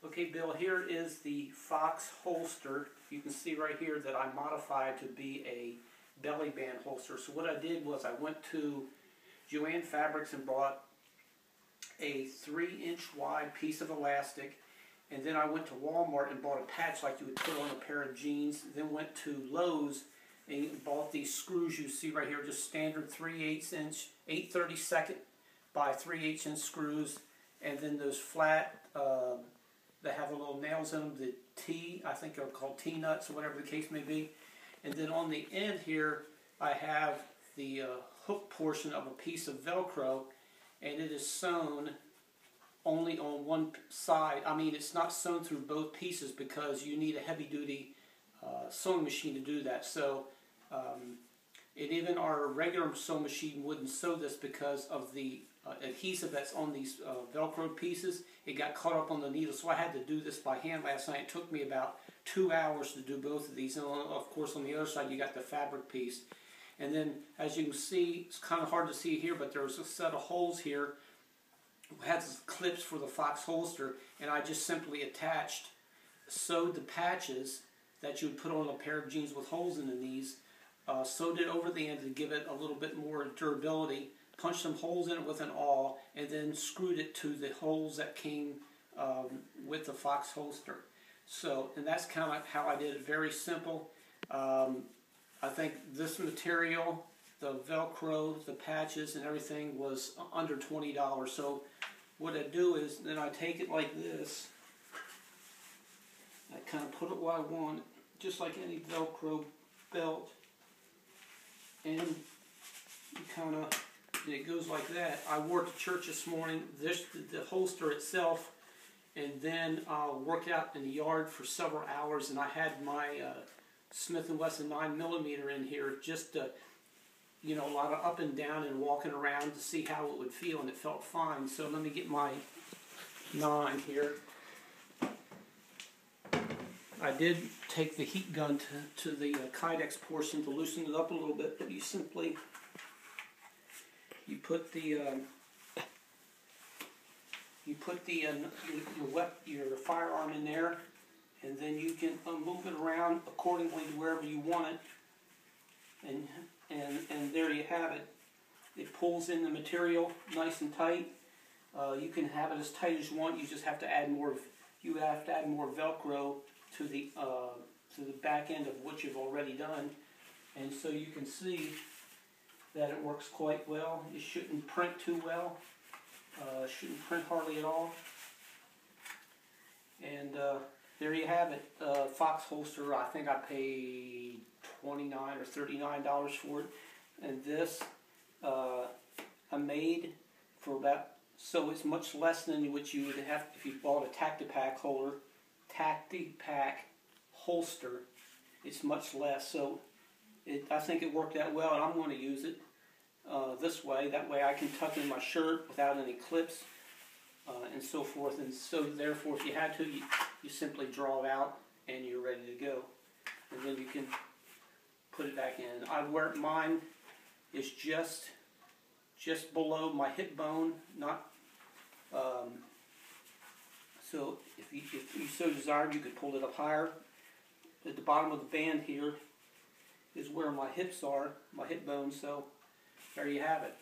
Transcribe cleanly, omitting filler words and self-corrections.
Okay, Bill, here is the Foxx holster. You can see right here that I modified to be a belly band holster. So what I did was I went to Joann Fabrics and bought a 3-inch wide piece of elastic, and then I went to Walmart and bought a patch like you would put on a pair of jeans. Then went to Lowe's and bought these screws you see right here, just standard 3/8 inch, 8/32 by 3/8 inch screws, and then those flat that have the little nails in them, the T, I think they're called T-nuts or whatever the case may be. And then on the end here, I have the hook portion of a piece of Velcro, and it is sewn only on one side. I mean, it's not sewn through both pieces because you need a heavy-duty sewing machine to do that. So, and even our regular sewing machine wouldn't sew this because of the adhesive that's on these Velcro pieces. It got caught up on the needle, so I had to do this by hand last night. It took me about 2 hours to do both of these. And of course, on the other side, you got the fabric piece. And then, as you can see, it's kind of hard to see here, but there's a set of holes here. It has clips for the Foxx holster, and I just simply sewed the patches that you would put on a pair of jeans with holes in the knees, sewed it over the end to give it a little bit more durability, punched some holes in it with an awl, and then screwed it to the holes that came with the Foxx holster. So, and that's kind of how I did it. Very simple. I think this material, the Velcro, the patches, and everything was under $20. So what I do is then I take it like this. I kind of put it where I want it, just like any Velcro belt, and you kind of, it goes like that. I wore it to church this morning. The holster itself, and then worked out in the yard for several hours, and I had my Smith & Wesson 9mm in here just to, you know, a lot of up and down and walking around to see how it would feel, and it felt fine. So let me get my 9 here. I did take the heat gun to the Kydex portion to loosen it up a little bit, but you simply, you put your firearm in there, and then you can move it around accordingly to wherever you want it, and there you have it. It pulls in the material nice and tight. You can have it as tight as you want. You just have to add more. You have to add more Velcro to the back end of what you've already done, and so you can see that it works quite well. It shouldn't print too well. Shouldn't print hardly at all. And there you have it. Foxx holster. I think I paid $29 or $39 for it. And this I made for about, so it's much less than what you would have if you bought a Tactipac holster. It's much less. So I think it worked out well, and I'm going to use it this way. That way I can tuck in my shirt without any clips and so forth. And so therefore, if you had to, you simply draw it out and you're ready to go. And then you can put it back in. Mine is just below my hip bone, not. So if you so desired, you could pull it up higher. At the bottom of the band here is where my hips are, my hip bones. So there you have it.